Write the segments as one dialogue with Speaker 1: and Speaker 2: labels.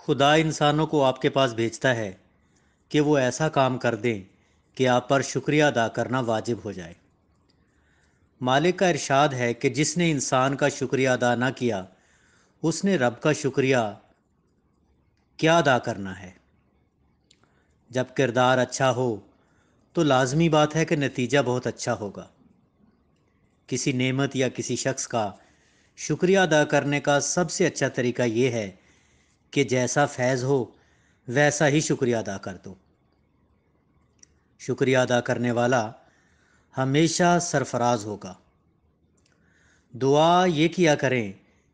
Speaker 1: خدا انسانوں کو آپ کے پاس بھیجتا ہے کہ وہ ایسا کام کر دیں کہ آپ پر شکریہ ادا کرنا واجب ہو جائے۔ مالک کا ارشاد ہے کہ جس نے انسان کا شکریہ ادا نہ کیا اس نے رب کا شکریہ کیا ادا کرنا ہے۔ جب کردار اچھا ہو تو لازمی بات ہے کہ نتیجہ بہت اچھا ہوگا۔ کسی نعمت یا کسی شخص کا شکریہ ادا کرنے کا سب سے اچھا طریقہ یہ ہے کہ جیسا فیض ہو ویسا ہی شکریہ ادا کر دو۔ شکریہ ادا کرنے والا ہمیشہ سرفراز ہوگا۔ دعا یہ کیا کریں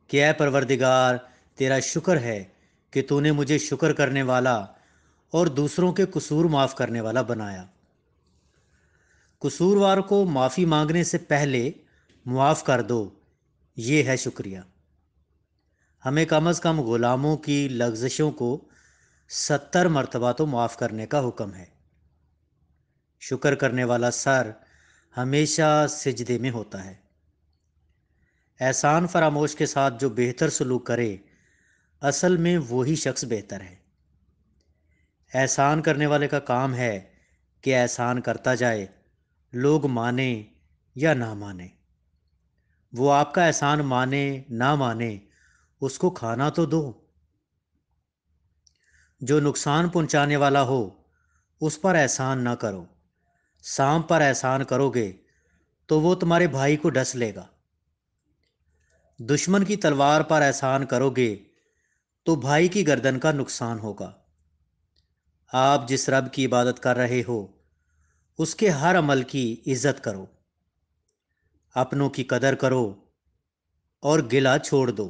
Speaker 1: کہ اے پروردگار، تیرا شکر ہے کہ تو نے مجھے شکر کرنے والا اور دوسروں کے قصور معاف کرنے والا بنایا۔ قصوروار کو معافی مانگنے سے پہلے معاف کر دو، یہ ہے شکریہ۔ ہمیں کم از کم غلاموں کی لغزشوں کو 70 مرتبہ تو معاف کرنے کا حکم ہے۔ شکر کرنے والا سر ہمیشہ سجدے میں ہوتا ہے۔ احسان فراموش کے ساتھ جو بہتر سلوک کرے اصل میں وہی شخص بہتر ہے۔ احسان کرنے والے کا کام ہے کہ احسان کرتا جائے، لوگ مانیں یا نہ مانیں۔ وہ آپ کا احسان مانے نہ مانے، اس کو کھانا تو دو۔ جو نقصان پہنچانے والا ہو اس پر احسان نہ کرو۔ سانپ پر احسان کرو گے تو وہ تمہارے بھائی کو ڈس لے گا۔ دشمن کی تلوار پر احسان کرو گے تو بھائی کی گردن کا نقصان ہوگا۔ آپ جس رب کی عبادت کر رہے ہو اس کے ہر عمل کی عزت کرو، اپنوں کی قدر کرو اور گلہ چھوڑ دو۔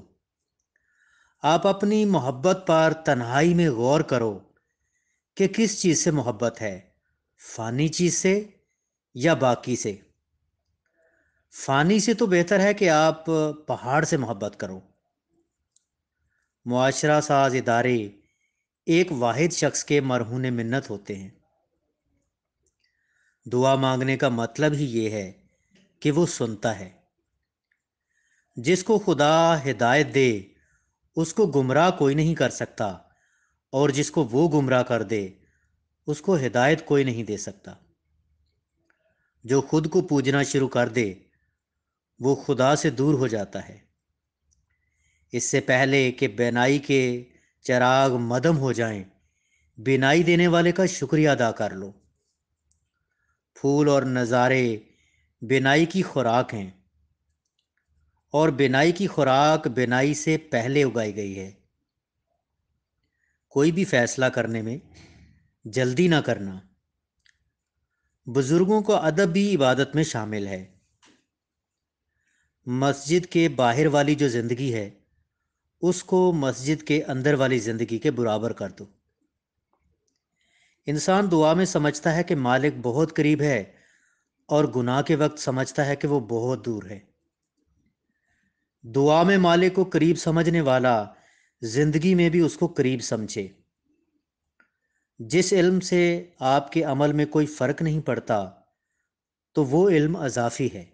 Speaker 1: آپ اپنی محبت پر تنہائی میں غور کرو کہ کس چیز سے محبت ہے، فانی چیز سے یا باقی سے۔ فانی سے تو بہتر ہے کہ آپ پہاڑ سے محبت کرو۔ معاشرہ ساز ادارے ایک واحد شخص کے مرہون منت ہوتے ہیں۔ دعا مانگنے کا مطلب ہی یہ ہے کہ وہ سنتا ہے۔ جس کو خدا ہدایت دے اس کو گمراہ کوئی نہیں کر سکتا، اور جس کو وہ گمراہ کر دے اس کو ہدایت کوئی نہیں دے سکتا۔ جو خود کو پوجنا شروع کر دے وہ خدا سے دور ہو جاتا ہے۔ اس سے پہلے کہ بینائی کے چراغ مدھم ہو جائیں، بینائی دینے والے کا شکریہ ادا کر لو۔ پھول اور نظارے بینائی کی خوراک ہیں، اور بینائی کی خوراک بینائی سے پہلے اگائی گئی ہے۔ کوئی بھی فیصلہ کرنے میں جلدی نہ کرنا۔ بزرگوں کو ادب بھی عبادت میں شامل ہے۔ مسجد کے باہر والی جو زندگی ہے اس کو مسجد کے اندر والی زندگی کے برابر کر دو۔ انسان دعا میں سمجھتا ہے کہ مالک بہت قریب ہے، اور گناہ کے وقت سمجھتا ہے کہ وہ بہت دور ہے۔ دعا میں مالک کو قریب سمجھنے والا زندگی میں بھی اس کو قریب سمجھے۔ جس علم سے آپ کے عمل میں کوئی فرق نہیں پڑتا تو وہ علم اضافی ہے۔